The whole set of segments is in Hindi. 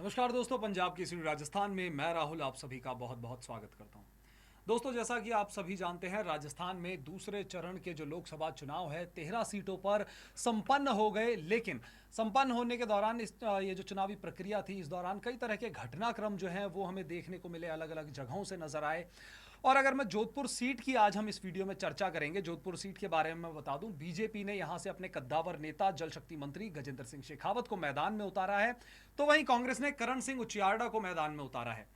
नमस्कार दोस्तों, पंजाब केसरी राजस्थान में मैं राहुल आप सभी का बहुत बहुत स्वागत करता हूं। दोस्तों, जैसा कि आप सभी जानते हैं, राजस्थान में दूसरे चरण के जो लोकसभा चुनाव है 13 सीटों पर संपन्न हो गए। लेकिन संपन्न होने के दौरान ये जो चुनावी प्रक्रिया थी, इस दौरान कई तरह के घटनाक्रम जो हैं वो हमें देखने को मिले, अलग अलग जगहों से नजर आए। और अगर मैं जोधपुर सीट की आज हम इस वीडियो में चर्चा करेंगे। जोधपुर सीट के बारे में मैं बता दूं, बीजेपी ने यहां से अपने कद्दावर नेता जल शक्ति मंत्री गजेंद्र सिंह शेखावत को मैदान में उतारा है, तो वहीं कांग्रेस ने करण सिंह उचियार्डा को मैदान में उतारा है।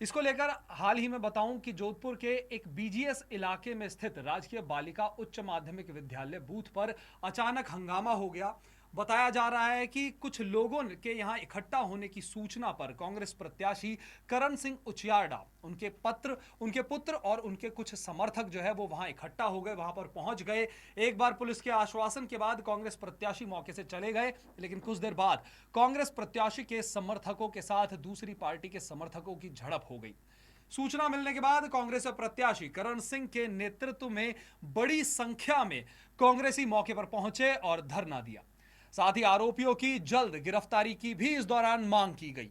इसको लेकर हाल ही में बताऊं कि जोधपुर के एक बीजीएस इलाके में स्थित राजकीय बालिका उच्च माध्यमिक विद्यालय बूथ पर अचानक हंगामा हो गया। बताया जा रहा है कि कुछ लोगों के यहां इकट्ठा होने की सूचना पर कांग्रेस प्रत्याशी करण सिंह उचियार्डा, उनके पुत्र और उनके कुछ समर्थक जो है वो वहां इकट्ठा हो गए, वहां पर पहुंच गए। एक बार पुलिस के आश्वासन के बाद कांग्रेस प्रत्याशी मौके से चले गए, लेकिन कुछ देर बाद कांग्रेस प्रत्याशी के समर्थकों के साथ दूसरी पार्टी के समर्थकों की झड़प हो गई। सूचना मिलने के बाद कांग्रेस प्रत्याशी करण सिंह के नेतृत्व में बड़ी संख्या में कांग्रेसी मौके पर पहुंचे और धरना दिया। साथ ही आरोपियों की जल्द गिरफ्तारी की भी इस दौरान मांग की गई।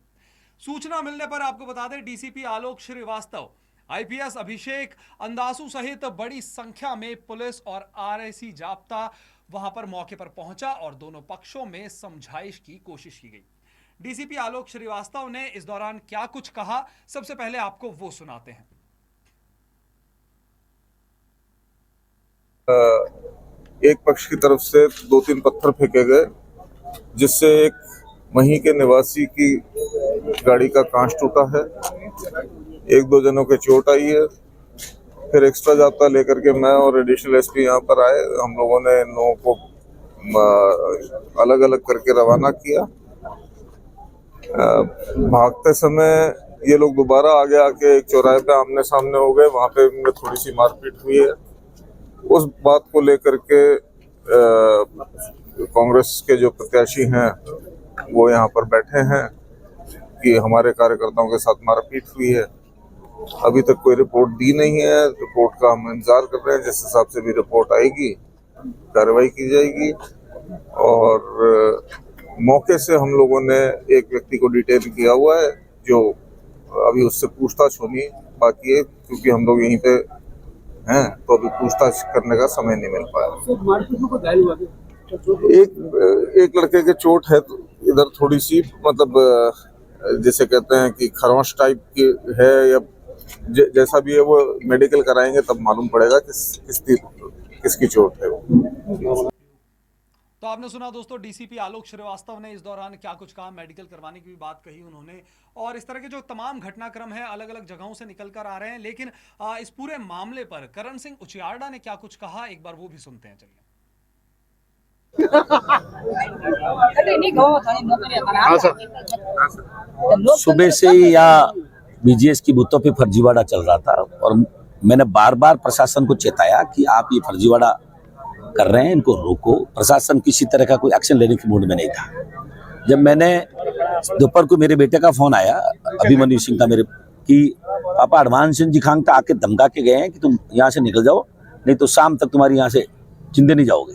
सूचना मिलने पर आपको बता दें, डीसीपी आलोक श्रीवास्तव, आईपीएस अभिषेक अंदासु सहित बड़ी संख्या में पुलिस और आरएसी जाप्ता वहां पर मौके पर पहुंचा और दोनों पक्षों में समझाइश की कोशिश की गई। डीसीपी आलोक श्रीवास्तव ने इस दौरान क्या कुछ कहा, सबसे पहले आपको वो सुनाते हैं। एक पक्ष की तरफ से 2-3 पत्थर फेंके गए, जिससे एक वहीं के निवासी की गाड़ी का कांच टूटा है। 1-2 जनों के चोट आई है। फिर एक्स्ट्रा जाब्ता लेकर के मैं और एडिशनल एसपी यहाँ पर आए। हम लोगों ने इन लोगों को अलग अलग करके रवाना किया। भागते समय ये लोग दोबारा आगे आके एक चौराहे पे आमने सामने हो गए। वहाँ पे उनमें थोड़ी सी मारपीट हुई है। उस बात को लेकर के कांग्रेस के जो प्रत्याशी हैं वो यहाँ पर बैठे हैं कि हमारे कार्यकर्ताओं के साथ मारपीट हुई है। अभी तक कोई रिपोर्ट दी नहीं है। रिपोर्ट का हम इंतजार कर रहे हैं। जिस हिसाब से भी रिपोर्ट आएगी कार्रवाई की जाएगी। और मौके से हम लोगों ने एक व्यक्ति को डिटेन किया हुआ है, जो अभी उससे पूछताछ होनी बाकी है, क्योंकि हम लोग यहीं पे हैं तो अभी पूछताछ करने का समय नहीं मिल पाया। एक लड़के के चोट है, तो इधर थोड़ी सी मतलब जैसे कहते हैं कि खरोंच टाइप की है, या जैसा भी है वो मेडिकल कराएंगे तब मालूम पड़ेगा किसकी चोट है वो। तो आपने सुना दोस्तों, डीसीपी आलोक श्रीवास्तव ने इस दौरान क्या कुछ कहा, मेडिकल करवाने की भी बात कही उन्होंने। और इस तरह के जो तमाम घटनाक्रम है अलग अलग जगहों से निकल कर आ रहे हैं। लेकिन इस पूरे मामले पर करण सिंह उचियार्डा ने क्या कुछ कहा, एक बार वो भी सुनते हैं। चलिए। सुबह से ही यहाँ बीजीएस की बूथों पे फर्जीवाड़ा चल रहा था और मैंने बार बार प्रशासन को चेताया कि आप ये फर्जीवाड़ा कर रहे हैं, इनको रोको। प्रशासन किसी तरह का कोई एक्शन लेने की मूड में नहीं था। जब मैंने दोपहर को मेरे बेटे का फोन आया, अभिमन्यु सिंह का, मेरे कि पापा हनुमान सिंह जी खांग आके धमका के गए हैं कि तुम यहाँ से निकल जाओ, नहीं तो शाम तक तुम्हारी यहाँ से जिंदे नहीं जाओगे।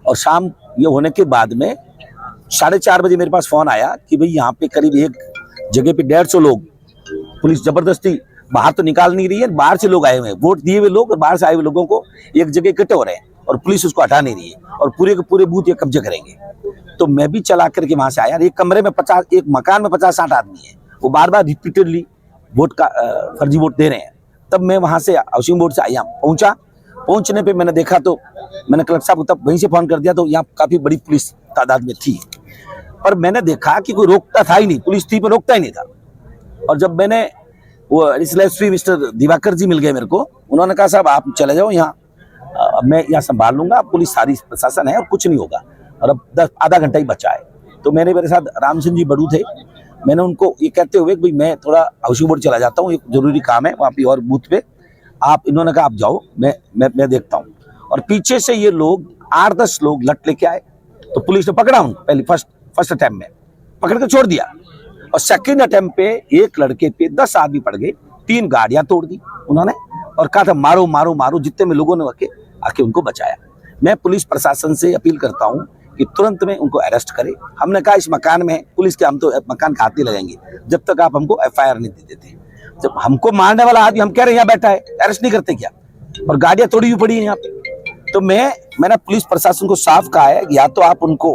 और शाम ये होने के बाद में 4:30 बजे मेरे पास फोन आया कि भाई यहाँ पे करीब एक जगह पे 150 लोग, पुलिस जबरदस्ती बाहर तो निकाल नहीं रही है, बाहर से लोग आए हुए हैं, वोट दिए हुए लोग और बाहर से आए हुए लोगों को एक जगह इकट्ठे हो रहे हैं और पुलिस उसको हटा नहीं रही है और पूरे के पूरे बूथ ये कब्जे करेंगे। तो मैं भी चला करके वहां से आया। एक कमरे में 50, एक मकान में 50-60 आदमी है, वो बार बार रिपीटेडली वोट का फर्जी वोट दे रहे हैं। तब मैं वहां से हाउसिंग बोर्ड से आया, पहुंचने पे मैंने देखा तो मैंने कलेक्टर साहब को तब वहीं से फोन कर दिया, तो यहाँ काफी बड़ी पुलिस तादाद में थी। पर मैंने देखा कि कोई रोकता था ही नहीं, पुलिस थी पर रोकता ही नहीं था। और जब मैंने वो एडिशनल एसपी मिस्टर दिवाकर जी मिल गए मेरे को, उन्होंने कहा साहब आप चले जाओ, यहाँ मैं यहाँ संभाल लूंगा, पुलिस सारी प्रशासन है और कुछ नहीं होगा। और अब आधा घंटा ही बचा है। तो मेरे साथ राम सिंह जी बड़ू थे, मैंने उनको ये कहते हुए भाई मैं थोड़ा हाउसिंग बोर्ड चला जाता हूँ, एक जरूरी काम है वहाँ पे और बूथ पे, आप, इन्होंने कहा आप जाओ, मैं देखता हूँ। और पीछे से ये लोग 8-10 लोग लट लेके आए, तो पुलिस ने पकड़ा उनको पहले फर्स्ट अटेम्प्ट में पकड़ के छोड़ दिया। और सेकंड अटेम्प्ट पे एक लड़के पे 10 आदमी पड़ गए, 3 गाड़ियां तोड़ दी उन्होंने और कहा था मारो मारो मारो, जितने में लोगों ने आके उनको बचाया। मैं पुलिस प्रशासन से अपील करता हूं कि तुरंत में उनको अरेस्ट करें। हमने कहा इस मकान में पुलिस के हम तो मकान का हाथ नहीं लगाएंगे जब तक आप हमको एफआईआर नहीं दे देते। जब हमको मारने वाला आदमी हम कह रहे हैं यहाँ बैठा है, अरेस्ट नहीं करते क्या? और गाड़ियां तोड़ी हुई पड़ी है यहाँ पे। तो मैंने पुलिस प्रशासन को साफ कहा है या तो आप उनको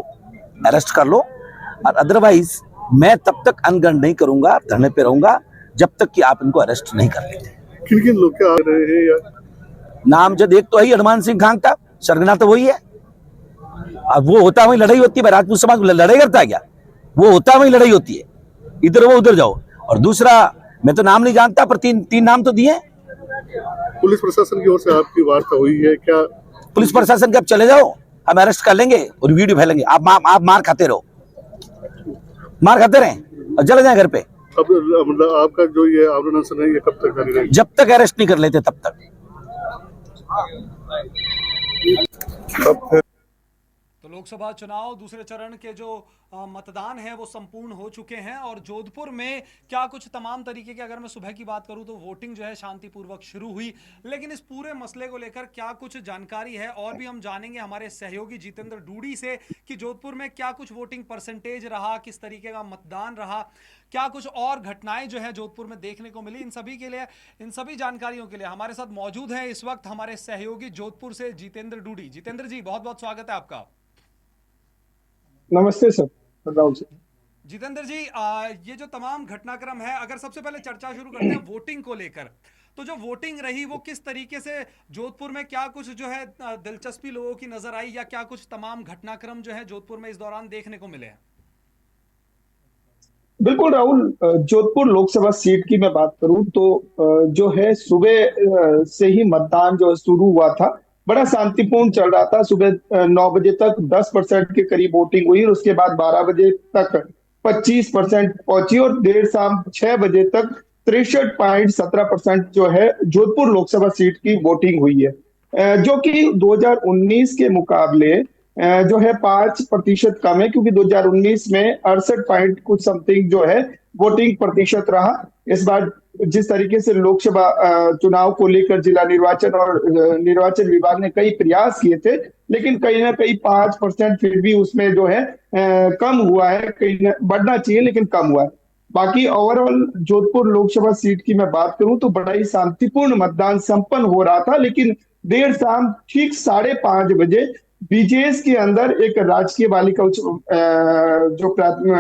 अरेस्ट कर लो, और अदरवाइज मैं तब तक अनगन नहीं करूंगा, धरने पे रहूंगा जब तक कि आप इनको अरेस्ट नहीं कर लेते। किन किन लोग क्या आ रहे हैं या नाम जब एक तो है हनुमान सिंह खांग था, सरगना तो वही है। अब वो होता वही लड़ाई होती है, राजपूत समाज लड़ाई करता है क्या? वो होता वही लड़ाई होती है, इधर वो उधर जाओ। और दूसरा, मैं तो नाम नहीं जानता पर तीन नाम तो दिए। पुलिस प्रशासन की ओर से आपकी वार्ता हुई है क्या? पुलिस प्रशासन के अब चले जाओ, हम अरेस्ट कर लेंगे और वीडियो फैलेंगे। आप मार खाते रहो, मार खाते रहे और चले जाए घर पे। अब मतलब आपका जो ये आंदोलन है ये कब तक जारी रहेगा? जब तक अरेस्ट नहीं कर लेते तब तक। तब फिर तो लोकसभा चुनाव दूसरे चरण के जो मतदान है वो संपूर्ण हो चुके हैं, और जोधपुर में क्या कुछ तमाम तरीके के, अगर मैं सुबह की बात करूं तो वोटिंग जो है शांतिपूर्वक शुरू हुई, लेकिन इस पूरे मसले को लेकर क्या कुछ जानकारी है और भी हम जानेंगे हमारे सहयोगी जितेंद्र डूडी से कि जोधपुर में क्या कुछ वोटिंग परसेंटेज रहा, किस तरीके का मतदान रहा, क्या कुछ और घटनाएं जो है जोधपुर में देखने को मिली। इन सभी के लिए, इन सभी जानकारियों के लिए हमारे साथ मौजूद हैं इस वक्त हमारे सहयोगी जोधपुर से जितेंद्र डूडी। जितेंद्र जी, बहुत बहुत स्वागत है आपका। नमस्ते सर, राहुल सर। जितेंद्र जी, ये जो तमाम घटनाक्रम है, अगर सबसे पहले चर्चा शुरू करते हैं वोटिंग को लेकर, तो जो वोटिंग रही वो किस तरीके से जोधपुर में, क्या कुछ जो है दिलचस्पी लोगों की नजर आई, या क्या कुछ तमाम घटनाक्रम जो है जोधपुर में इस दौरान देखने को मिले हैं? बिल्कुल राहुल, जोधपुर लोकसभा सीट की मैं बात करूं तो जो है सुबह से ही मतदान जो शुरू हुआ था, बड़ा शांतिपूर्ण चल रहा था। सुबह 9 बजे तक 10% के करीब वोटिंग हुई और उसके बाद 12 बजे तक 25% पहुंची और देर शाम 6 बजे तक 63.17% जो है जोधपुर लोकसभा सीट की वोटिंग हुई है, जो कि 2019 के मुकाबले जो है 5% कम है, क्योंकि 2019 में 68 कुछ समथिंग जो है वोटिंग प्रतिशत रहा। इस बार जिस तरीके से लोकसभा चुनाव को लेकर जिला निर्वाचन और निर्वाचन विभाग ने कई प्रयास किए थे, लेकिन कहीं ना कहीं 5% फिर भी उसमें जो है कम हुआ है। कहीं बढ़ना चाहिए लेकिन कम हुआ है। बाकी ओवरऑल जोधपुर लोकसभा सीट की मैं बात करूं तो बड़ा ही शांतिपूर्ण मतदान संपन्न हो रहा था, लेकिन देर शाम ठीक 5:30 बजे बीजेएस के अंदर एक राजकीय बालिका उच्च जो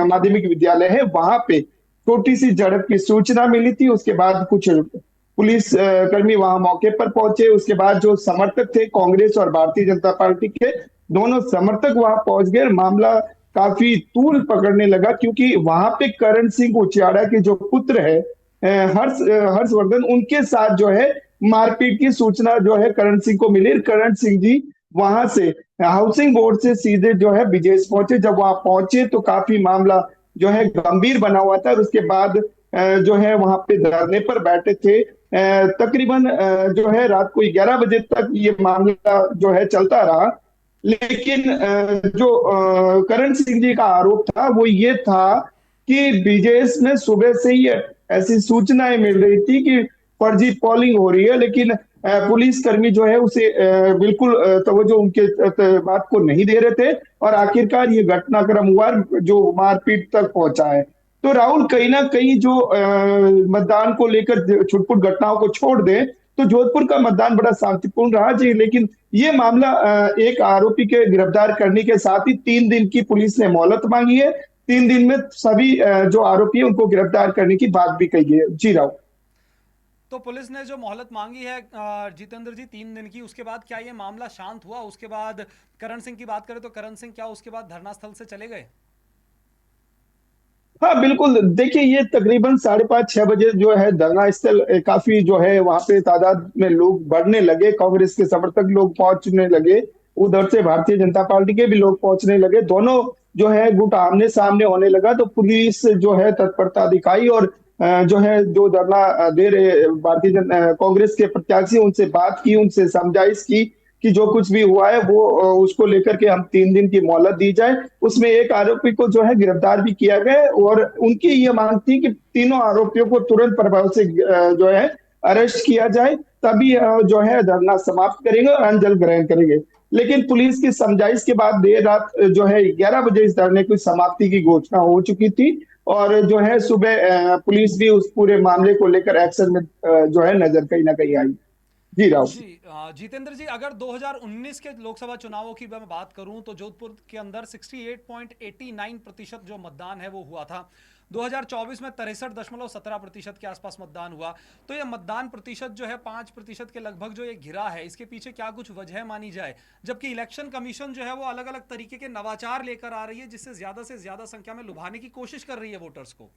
माध्यमिक विद्यालय है वहां पे छोटी सी झड़प की सूचना मिली थी। उसके बाद कुछ पुलिस कर्मी वहां मौके पर पहुंचे। उसके बाद जो समर्थक थे कांग्रेस और भारतीय जनता पार्टी के, दोनों समर्थक वहां पहुंच गए। मामला काफी तूल पकड़ने लगा, क्योंकि वहां पे करण सिंह उचियाड़ा के जो पुत्र है हर्षवर्धन, उनके साथ जो है मारपीट की सूचना जो है करण सिंह को मिली। करण सिंह जी वहां से हाउसिंग बोर्ड से सीधे जो है बीजेएस पहुंचे। जब वहां पहुंचे तो काफी मामला जो है गंभीर बना हुआ था। और उसके बाद जो है वहां पे धरने पर बैठे थे। तकरीबन जो है रात को 11 बजे तक ये मामला जो है चलता रहा। लेकिन जो करण सिंह जी का आरोप था वो ये था कि बीजेएस में सुबह से ही ऐसी सूचनाएं मिल रही थी कि फर्जी पोलिंग हो रही है, लेकिन पुलिस कर्मी जो है उसे बिल्कुल तवज्जो उनके बात को नहीं दे रहे थे, और आखिरकार ये घटनाक्रम हुआ जो मारपीट तक पहुंचा है। तो राहुल, कहीं ना कहीं जो मतदान को लेकर छुटपुट घटनाओं को छोड़ दे तो जोधपुर का मतदान बड़ा शांतिपूर्ण रहा जी। लेकिन ये मामला एक आरोपी के गिरफ्तार करने के साथ ही 3 दिन की पुलिस ने मोहलत मांगी है। 3 दिन में सभी जो आरोपी है उनको गिरफ्तार करने की बात भी कही है जी। राहुल, तो पुलिस ने जो मोहलत मांगी है जितेंद्र जी 3 दिन की, उसके बाद क्या ये मामला शांत हुआ? उसके बाद करण सिंह की बात करें तो करण सिंह क्या उसके बाद धरना स्थल से चले गए? हाँ बिल्कुल, देखिए ये तकरीबन 5:30-6 बजे जो है धरना स्थल काफी जो है वहां पे तादाद में लोग बढ़ने लगे। कांग्रेस के समर्थक लोग पहुंचने लगे, उधर से भारतीय जनता पार्टी के भी लोग पहुंचने लगे। दोनों जो है गुट आमने सामने होने लगा, तो पुलिस जो है तत्परता दिखाई और जो है जो धरना दे रहे भारतीय कांग्रेस के प्रत्याशी, उनसे बात की, उनसे समझाइश की कि जो कुछ भी हुआ है वो उसको लेकर के हम 3 दिन की मोहलत दी जाए। उसमें एक आरोपी को जो है गिरफ्तार भी किया गया और उनकी ये मांग थी कि तीनों आरोपियों को तुरंत प्रभाव से जो है अरेस्ट किया जाए, तभी जो है धरना समाप्त करेंगे और अंजल ग्रहण करेंगे। लेकिन पुलिस की समझाइश के बाद देर रात जो है 11 बजे इस धरने की समाप्ति की घोषणा हो चुकी थी। और जो है सुबह पुलिस भी उस पूरे मामले को लेकर एक्शन में जो है नजर कहीं ना कहीं आई। जी राहुल। जी जितेंद्र जी, अगर 2019 के लोकसभा चुनावों की मैं बात करूं तो जोधपुर के अंदर 68.89% जो मतदान है वो हुआ था। 2024 में 63.17% के आसपास मतदान हुआ। तो ये मतदान प्रतिशत जो है 5% के लगभग जो ये गिरा है, इसके पीछे क्या कुछ वजह मानी जाए? जबकि इलेक्शन कमीशन जो है वो अलग अलग तरीके के नवाचार लेकर आ रही है, जिससे ज्यादा से ज्यादा संख्या में लुभाने की कोशिश कर रही है वोटर्स को।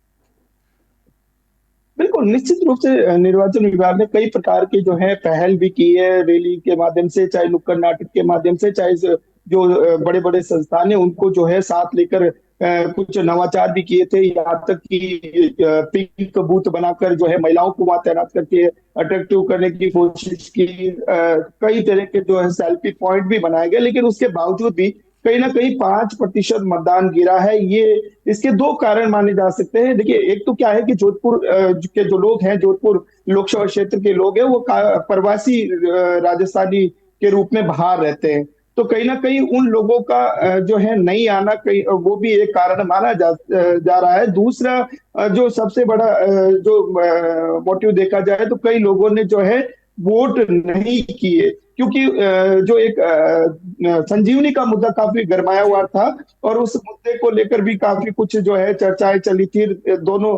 बिल्कुल, निश्चित रूप से निर्वाचन विभाग ने कई प्रकार की जो है पहल भी की है, रैली के माध्यम से, चाहे नुक्कड़ नाटक के माध्यम से, चाहे जो बड़े-बड़े संस्थान है उनको जो है साथ लेकर कुछ नवाचार भी किए थे। यहाँ तक कि पिंक बूथ बनाकर जो है महिलाओं को वहां तैनात करके अट्रैक्टिव करने की कोशिश की। कई तरह के जो है सेल्फी पॉइंट भी बनाए गए, लेकिन उसके बावजूद भी कहीं ना कहीं 5% मतदान गिरा है। ये इसके दो कारण माने जा सकते हैं। देखिए, एक तो क्या है कि जोधपुर के जो लोग हैं, जोधपुर लोकसभा क्षेत्र के लोग हैं, वो प्रवासी राजस्थानी के रूप में बाहर रहते हैं। तो कहीं ना कहीं उन लोगों का जो है नहीं आना, कहीं वो भी एक कारण माना जा रहा है। दूसरा जो सबसे बड़ा जो मोटिव देखा जाए तो कई लोगों ने जो है वोट नहीं किए, क्योंकि जो एक संजीवनी का मुद्दा काफी गरमाया हुआ था और उस मुद्दे को लेकर भी काफी कुछ जो है चर्चाएं चली थी। दोनों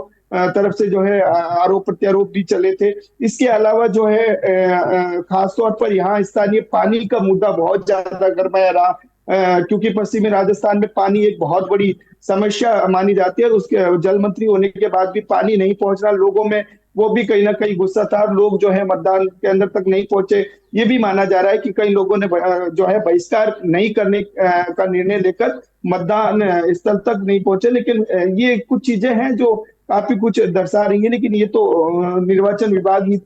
तरफ से जो है आरोप प्रत्यारोप भी चले थे। इसके अलावा जो है खासतौर पर यहाँ स्थानीय पानी का मुद्दा बहुत ज्यादा गरमाया रहा, क्योंकि पश्चिमी राजस्थान में पानी एक बहुत बड़ी समस्या मानी जाती है। उसके जल मंत्री होने के बाद भी पानी नहीं पहुंच रहा लोगों में, वो भी कहीं ना कहीं गुस्सा था। लोग जो है मतदान केंद्र तक नहीं पहुंचे। ये भी माना जा रहा है कि कई लोगों ने जो है बहिष्कार नहीं करने का निर्णय लेकर मतदान स्थल तक नहीं पहुंचे। लेकिन ये कुछ चीजें हैं जो काफी कुछ दर्शा रही है, लेकिन ये तो निर्वाचन विभाग ही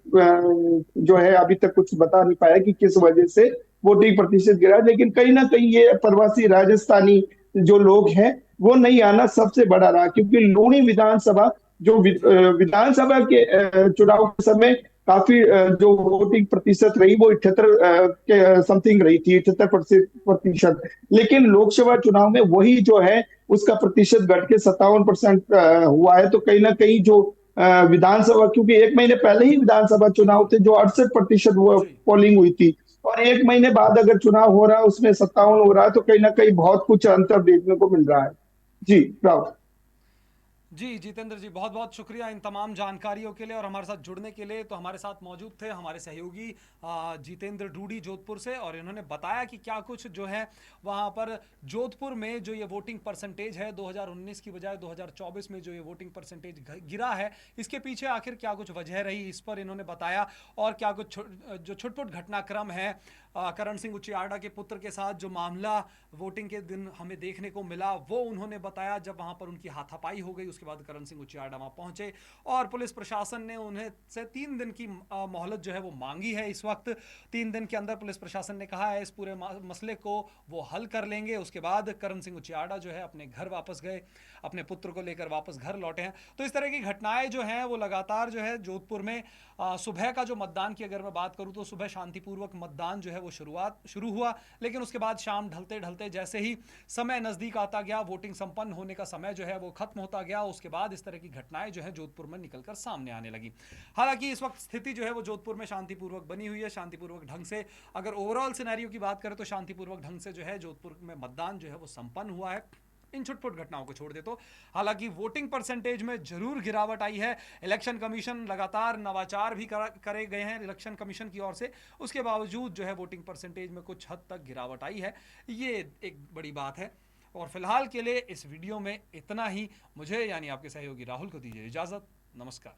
जो है अभी तक कुछ बता नहीं पाया कि किस वजह से वोटिंग प्रतिशत गिरा। लेकिन कहीं ना कहीं ये प्रवासी राजस्थानी जो लोग हैं वो नहीं आना सबसे बड़ा रहा, क्योंकि लूणी विधानसभा जो विधानसभा के चुनाव के समय काफी जो वोटिंग प्रतिशत रही वो 78 के समथिंग रही थी, 78%। लेकिन लोकसभा चुनाव में वही जो है उसका प्रतिशत घट के 57% हुआ है। तो कहीं ना कहीं जो विधानसभा, क्योंकि एक महीने पहले ही विधानसभा चुनाव थे जो 68% वो जी पोलिंग हुई थी, और एक महीने बाद अगर चुनाव हो रहा है उसमें 57 हो रहा है, तो कहीं ना कहीं बहुत कुछ अंतर देखने को मिल रहा है। जी राहुल। जी जितेंद्र जी, बहुत बहुत शुक्रिया इन तमाम जानकारियों के लिए और हमारे साथ जुड़ने के लिए। तो हमारे साथ मौजूद थे हमारे सहयोगी जितेंद्र डूडी जोधपुर से, और इन्होंने बताया कि क्या कुछ जो है वहाँ पर जोधपुर में जो ये वोटिंग परसेंटेज है 2019 की बजाय 2024 में जो ये वोटिंग परसेंटेज गिरा है, इसके पीछे आखिर क्या कुछ वजह रही, इस पर इन्होंने बताया। और क्या कुछ जो छुटपुट घटनाक्रम है करण सिंह उचियार्डा के पुत्र के साथ जो मामला वोटिंग के दिन हमें देखने को मिला, वो उन्होंने बताया। जब वहां पर उनकी हाथापाई हो गई उसके बाद करण सिंह उचियार्डा वहां पहुंचे और पुलिस प्रशासन ने उन्हें से 3 दिन की मोहलत जो है वो मांगी है। इस वक्त 3 दिन के अंदर पुलिस प्रशासन ने कहा है इस पूरे मसले को वो हल कर लेंगे। उसके बाद करण सिंह उचियार्डा जो है अपने घर वापस गए, अपने पुत्र को लेकर वापस घर लौटे हैं। तो इस तरह की घटनाएं जो हैं वो लगातार जो है जोधपुर में सुबह का जो मतदान की अगर मैं बात करूं तो सुबह शांतिपूर्वक मतदान जो है वो शुरू हुआ, लेकिन उसके बाद शाम ढलते ढलते जैसे ही समय नजदीक आता गया, वोटिंग संपन्न होने का समय जो है वो खत्म होता गया, उसके बाद इस तरह की घटनाएं जो है जोधपुर में निकलकर सामने आने लगी। हालांकि इस वक्त स्थिति जो है वो जोधपुर में शांतिपूर्वक बनी हुई है। शांतिपूर्वक ढंग से अगर ओवरऑल सिनेरियो की बात करें तो शांतिपूर्वक ढंग से जो है जोधपुर में मतदान जो है वो संपन्न हुआ है, इन छुटपुट घटनाओं को छोड़ दे तो। हालांकि वोटिंग परसेंटेज में जरूर गिरावट आई है। इलेक्शन कमीशन लगातार नवाचार भी करे गए हैं इलेक्शन कमीशन की ओर से, उसके बावजूद जो है वोटिंग परसेंटेज में कुछ हद तक गिरावट आई है, ये एक बड़ी बात है। और फिलहाल के लिए इस वीडियो में इतना ही। मुझे यानी आपके सहयोगी राहुल को दीजिए इजाजत। नमस्कार।